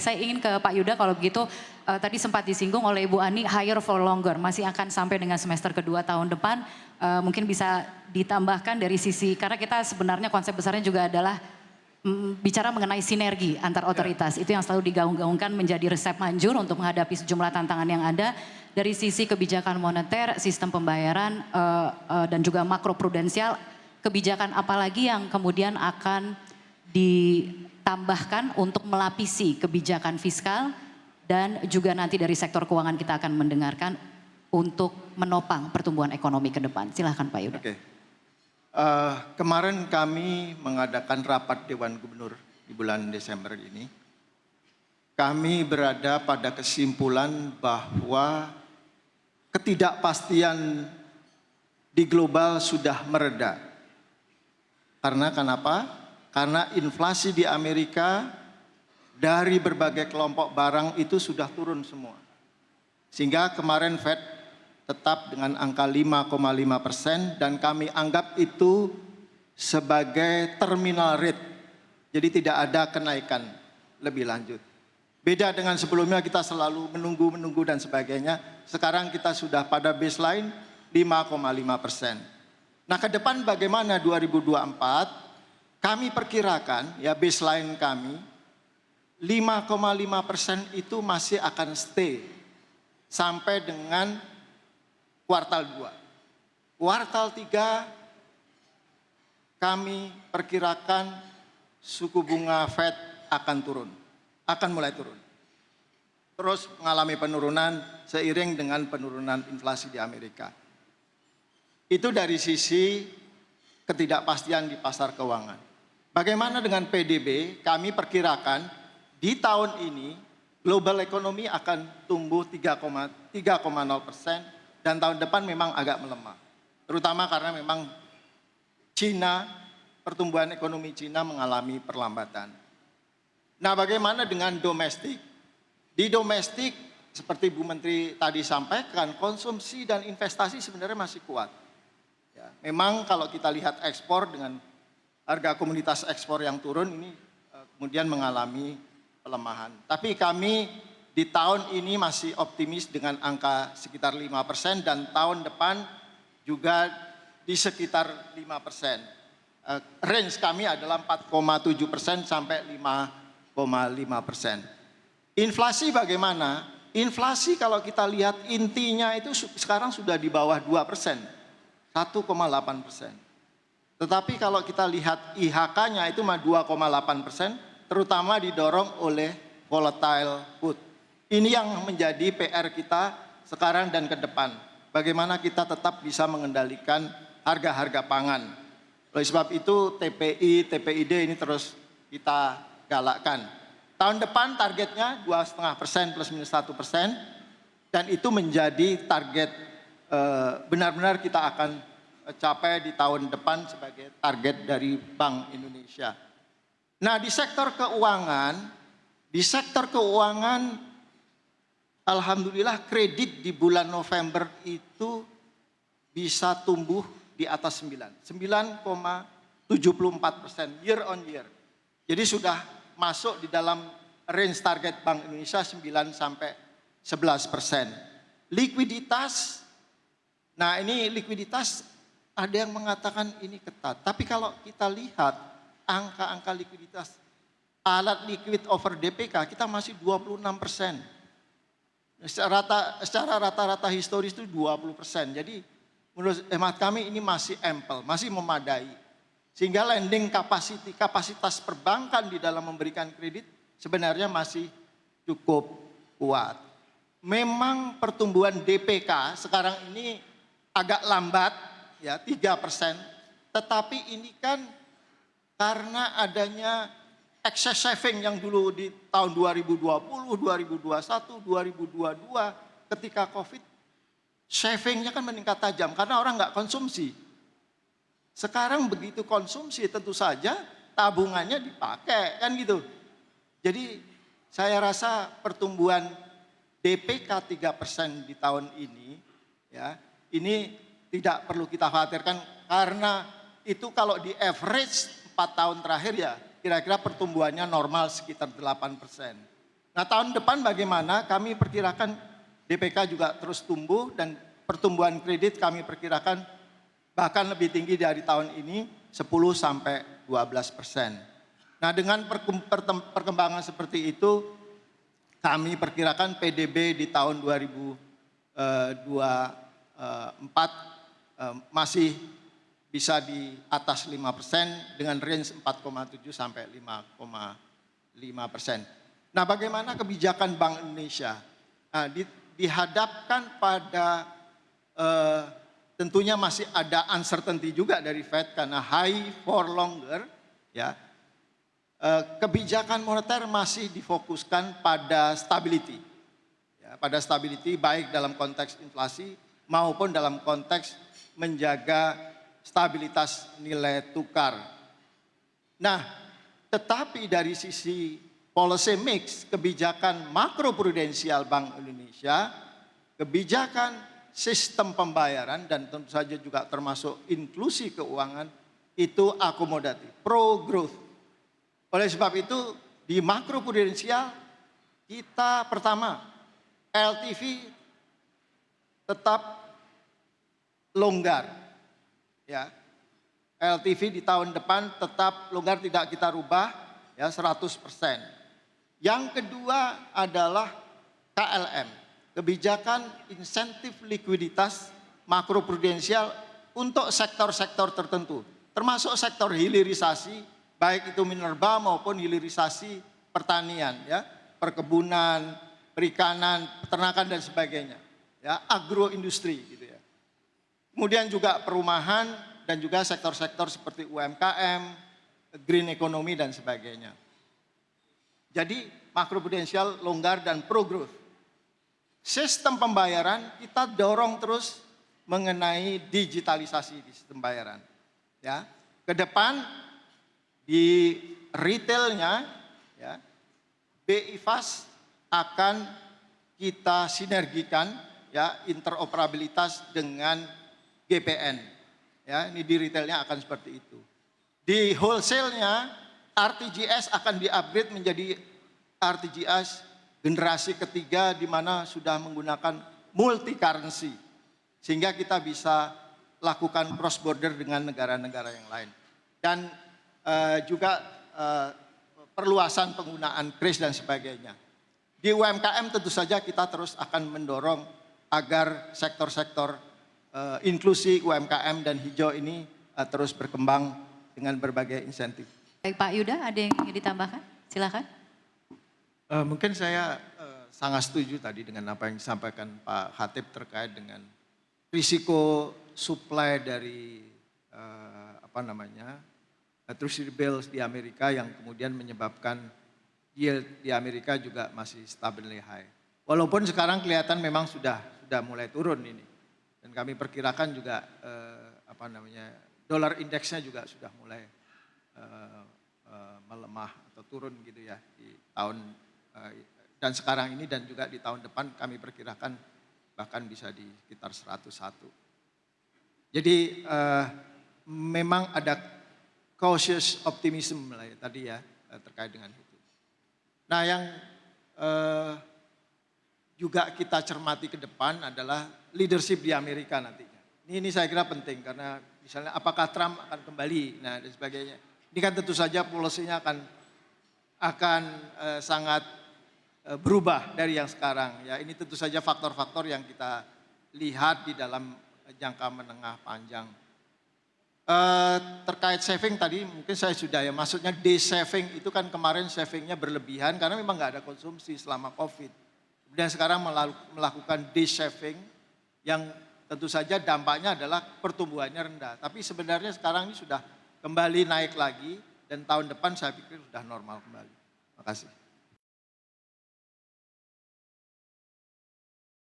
saya ingin ke Pak Yuda kalau begitu. Tadi sempat disinggung oleh Ibu Ani, higher for longer, masih akan sampai dengan semester kedua tahun depan. Mungkin bisa ditambahkan dari sisi, karena kita sebenarnya konsep besarnya juga adalah bicara mengenai sinergi antar otoritas. Itu yang selalu digaung-gaungkan menjadi resep manjur untuk menghadapi sejumlah tantangan yang ada. Dari sisi kebijakan moneter, sistem pembayaran, dan juga makro prudensial, kebijakan apa lagi yang kemudian akan ditambahkan untuk melapisi kebijakan fiskal, dan juga nanti dari sektor keuangan kita akan mendengarkan untuk menopang pertumbuhan ekonomi ke depan. Silahkan Pak Yuda. Oke. Kemarin kami mengadakan rapat Dewan Gubernur di bulan Desember ini. Kami berada pada kesimpulan bahwa ketidakpastian di global sudah mereda. Karena kenapa? Karena inflasi di Amerika dari berbagai kelompok barang itu sudah turun semua. Sehingga kemarin Fed tetap dengan angka 5,5% dan kami anggap itu sebagai terminal rate. Jadi tidak ada kenaikan lebih lanjut. Beda dengan sebelumnya kita selalu menunggu dan sebagainya. Sekarang kita sudah pada baseline 5,5%. Nah ke depan bagaimana 2024? Kami perkirakan ya baseline kami 5,5% itu masih akan stay sampai dengan kuartal 2. Kuartal 3 kami perkirakan suku bunga Fed akan turun, akan mulai turun. Terus mengalami penurunan seiring dengan penurunan inflasi di Amerika. Itu dari sisi ketidakpastian di pasar keuangan. Bagaimana dengan PDB? Kami perkirakan di tahun ini global ekonomi akan tumbuh 3,0% dan tahun depan memang agak melemah. Terutama karena memang Cina, pertumbuhan ekonomi Cina mengalami perlambatan. Nah bagaimana dengan domestik? Di domestik seperti Bu Menteri tadi sampaikan, konsumsi dan investasi sebenarnya masih kuat. Ya, memang kalau kita lihat ekspor dengan harga komoditas ekspor yang turun ini kemudian mengalami pelemahan. Tapi kami di tahun ini masih optimis dengan angka sekitar 5% dan tahun depan juga di sekitar 5%. Range kami adalah 4,7% sampai 5,5%. Inflasi bagaimana? Inflasi kalau kita lihat intinya itu sekarang sudah di bawah 2%, 1,8%. Tetapi kalau kita lihat IHK-nya itu 2,8%, terutama didorong oleh volatile food. Ini yang menjadi PR kita sekarang dan ke depan. Bagaimana kita tetap bisa mengendalikan harga-harga pangan. Oleh sebab itu TPI, TPID ini terus kita galakkan. Tahun depan targetnya 2,5% plus minus 1%. Dan itu menjadi target benar-benar kita akan capai di tahun depan sebagai target dari Bank Indonesia. Nah di sektor keuangan, alhamdulillah kredit di bulan November itu bisa tumbuh di atas 9,74% year on year. Jadi sudah masuk di dalam range target Bank Indonesia 9 sampai 11%. Likuiditas, nah ini likuiditas ada yang mengatakan ini ketat. Tapi kalau kita lihat angka-angka likuiditas alat liquid over DPK kita masih 26%. Secara rata-rata historis itu 20%. Jadi menurut hemat kami ini masih ample, masih memadai. Sehingga lending kapasitas perbankan di dalam memberikan kredit sebenarnya masih cukup kuat. Memang pertumbuhan DPK sekarang ini agak lambat ya 3%. Tetapi ini kan karena adanya excess saving yang dulu di tahun 2020, 2021, 2022 ketika COVID, savingnya kan meningkat tajam karena orang nggak konsumsi. Sekarang begitu konsumsi tentu saja tabungannya dipakai kan gitu. Jadi saya rasa pertumbuhan DPK 3% di tahun ini ya, ini tidak perlu kita khawatirkan karena itu kalau di average 4 tahun terakhir ya kira-kira pertumbuhannya normal sekitar 8%. Nah, tahun depan bagaimana? Kami perkirakan DPK juga terus tumbuh dan pertumbuhan kredit kami perkirakan bahkan lebih tinggi dari tahun ini 10 sampai 12%. Nah, dengan perkembangan seperti itu kami perkirakan PDB di tahun 2024 masih bisa di atas 5% dengan range 4,7 sampai 5,5%. Nah, bagaimana kebijakan Bank Indonesia? Nah, dihadapkan pada tentunya masih ada uncertainty juga dari Fed karena high for longer, ya. Kebijakan moneter masih difokuskan pada stability, ya, pada stability baik dalam konteks inflasi maupun dalam konteks menjaga stabilitas nilai tukar. Nah, tetapi dari sisi policy mix, kebijakan makroprudensial Bank Indonesia, kebijakan sistem pembayaran dan tentu saja juga termasuk inklusi keuangan itu akomodatif, pro growth. Oleh sebab itu di makroprudensial kita pertama LTV tetap longgar, ya. LTV di tahun depan tetap longgar, tidak kita rubah, ya, 100%. Yang kedua adalah KLM, kebijakan insentif likuiditas makroprudensial untuk sektor-sektor tertentu, termasuk sektor hilirisasi, baik itu minerba maupun hilirisasi pertanian, ya, perkebunan, perikanan, peternakan dan sebagainya, ya, agroindustri gitu ya. Kemudian juga perumahan dan juga sektor-sektor seperti UMKM, green economy dan sebagainya. Jadi makroprudensial longgar dan pro growth. Sistem pembayaran kita dorong terus mengenai digitalisasi di sistem pembayaran, ya. Ke depan di retailnya, ya, BI Fast akan kita sinergikan, ya, interoperabilitas dengan GPN, ya. Ini di retailnya akan seperti itu. Di wholesale-nya RTGS akan di-upgrade menjadi RTGS generasi ketiga di mana sudah menggunakan multi currency sehingga kita bisa lakukan cross border dengan negara-negara yang lain. Dan juga perluasan penggunaan kris dan sebagainya. Di UMKM tentu saja kita terus akan mendorong agar sektor-sektor inklusi UMKM dan hijau ini terus berkembang dengan berbagai insentif. Baik, Pak Yuda, ada yang ingin ditambahkan? Silakan. Mungkin saya sangat setuju tadi dengan apa yang disampaikan Pak Khatib terkait dengan risiko supply dari Treasury bills di Amerika yang kemudian menyebabkan yield di Amerika juga masih stably high. Walaupun sekarang kelihatan memang sudah mulai turun ini. Dan kami perkirakan juga dolar indeksnya juga sudah mulai melemah atau turun gitu ya di tahun dan sekarang ini dan juga di tahun depan kami perkirakan bahkan bisa di sekitar 101. Jadi memang ada cautious optimism lah ya, tadi ya terkait dengan itu. Nah, yang juga kita cermati ke depan adalah leadership di Amerika nantinya. Ini saya kira penting karena misalnya apakah Trump akan kembali, nah dan sebagainya. Ini kan tentu saja polisinya akan sangat berubah dari yang sekarang. Ya, ini tentu saja faktor-faktor yang kita lihat di dalam jangka menengah panjang. Terkait saving tadi mungkin saya sudah ya, maksudnya day saving itu kan kemarin savingnya berlebihan karena memang nggak ada konsumsi selama COVID. Kemudian sekarang melakukan day saving yang tentu saja dampaknya adalah pertumbuhannya rendah. Tapi sebenarnya sekarang ini sudah kembali naik lagi dan tahun depan saya pikir sudah normal kembali. Terima kasih.